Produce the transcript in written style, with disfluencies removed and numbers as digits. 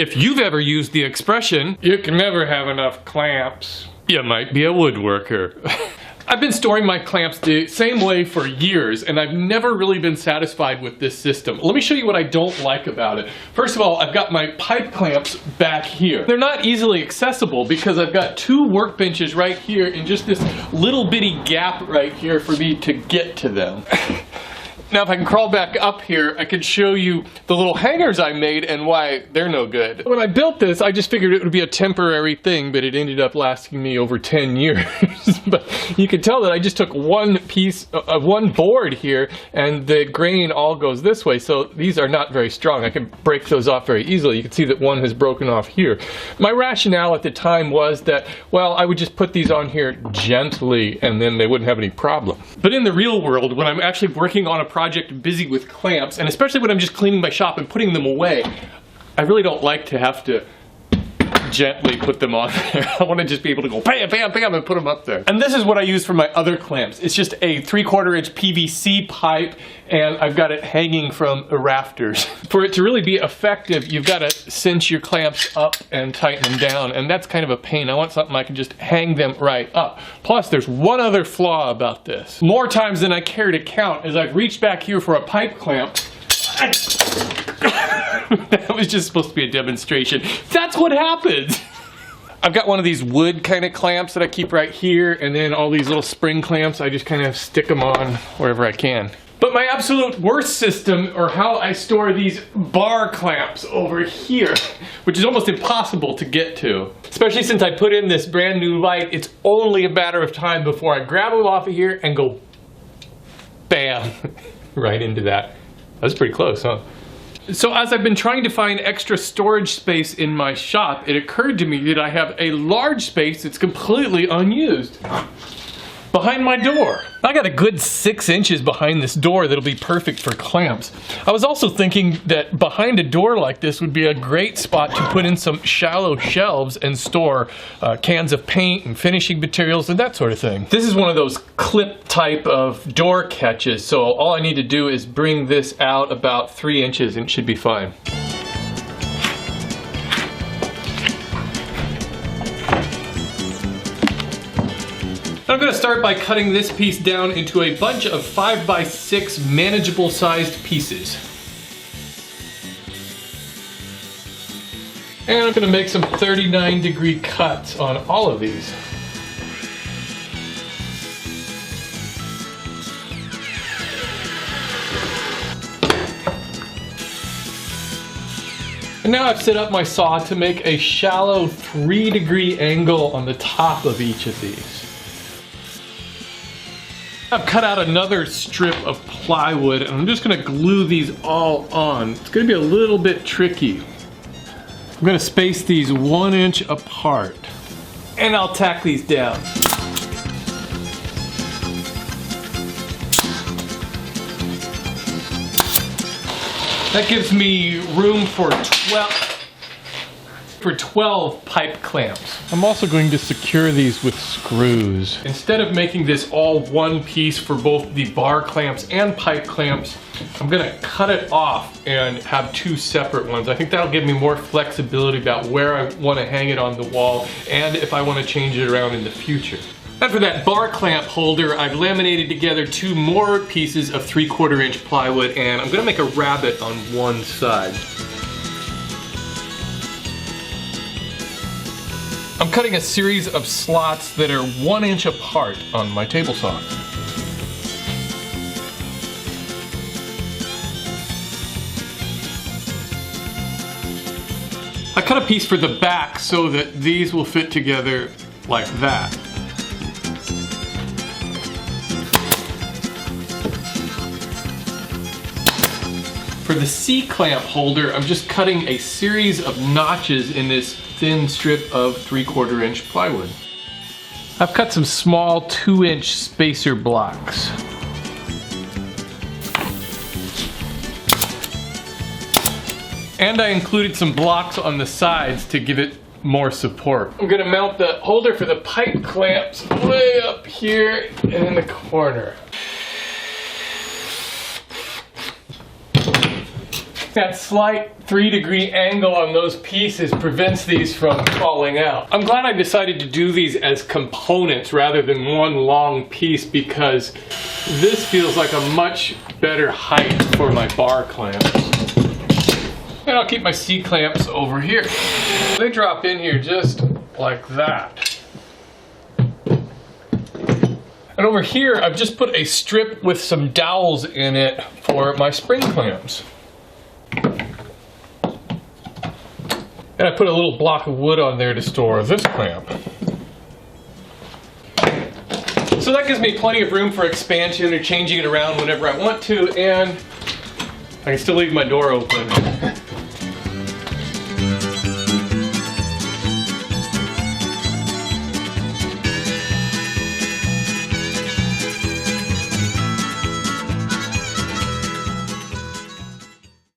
If you've ever used the expression, "You can never have enough clamps," you might be a woodworker. I've been storing my clamps the same way for years, and I've never really been satisfied with this system. Let me show you what I don't like about it. First of all, I've got my pipe clamps back here. They're not easily accessible because I've got two workbenches right here and just this little bitty gap right here for me to get to them. Now if I can crawl back up here, I can show you the little hangers I made and why they're no good. When I built this, I just figured it would be a temporary thing, but it ended up lasting me over 10 years. But you can tell that I just took one piece, one board here, and the grain all goes this way, so these are not very strong. I can break those off very easily. You can see that one has broken off here. My rationale at the time was that, well, I would just put these on here gently and then they wouldn't have any problem. But in the real world, when I'm actually working on a project busy with clamps, and especially when I'm just cleaning my shop and putting them away, I really don't like to have to gently put them on there. I want to just be able to go bam, bam, bam and put them up there. And this is what I use for my other clamps. It's just a 3/4 inch PVC pipe, and I've got it hanging from the rafters. For it to really be effective, you've got to cinch your clamps up and tighten them down, and that's kind of a pain. I want something I can just hang them right up. Plus, there's one other flaw about this. More times than I care to count, as I've reached back here for a pipe clamp, that was just supposed to be a demonstration. That's what happens. I've got one of these wood kind of clamps that I keep right here, and then all these little spring clamps, I just kind of stick them on wherever I can. But my absolute worst system, or how I store these bar clamps over here, which is almost impossible to get to. Especially since I put in this brand new light, it's only a matter of time before I grab them off of here and go bam, right into that. That's pretty close, huh? So as I've been trying to find extra storage space in my shop, it occurred to me that I have a large space that's completely unused behind my door. I got a good 6 inches behind this door that'll be perfect for clamps. I was also thinking that behind a door like this would be a great spot to put in some shallow shelves and store cans of paint and finishing materials and that sort of thing. This is one of those clip type of door catches, so all I need to do is bring this out about 3 inches and it should be fine. I'm going to start by cutting this piece down into a bunch of 5x6 manageable sized pieces. And I'm going to make some 39-degree cuts on all of these. And now I've set up my saw to make a shallow 3-degree angle on the top of each of these. I've cut out another strip of plywood and I'm just going to glue these all on. It's going to be a little bit tricky. I'm going to space these 1 inch apart and I'll tack these down. That gives me room for 12 pipe clamps. I'm also going to secure these with screws. Instead of making this all one piece for both the bar clamps and pipe clamps, I'm gonna cut it off and have 2 separate ones. I think that'll give me more flexibility about where I want to hang it on the wall and if I want to change it around in the future. And for that bar clamp holder, I've laminated together 2 more pieces of 3/4 inch plywood, and I'm gonna make a rabbet on one side. I'm cutting a series of slots that are 1 inch apart on my table saw. I cut a piece for the back so that these will fit together like that. For the C-clamp holder, I'm just cutting a series of notches in this thin strip of 3/4 inch plywood. I've cut some small 2-inch spacer blocks. And I included some blocks on the sides to give it more support. I'm gonna mount the holder for the pipe clamps way up here in the corner. That slight 3-degree angle on those pieces prevents these from falling out. I'm glad I decided to do these as components rather than one long piece, because this feels like a much better height for my bar clamps. And I'll keep my C-clamps over here. They drop in here just like that. And over here, I've just put a strip with some dowels in it for my spring clamps. And I put a little block of wood on there to store this clamp. So that gives me plenty of room for expansion or changing it around whenever I want to, and I can still leave my door open.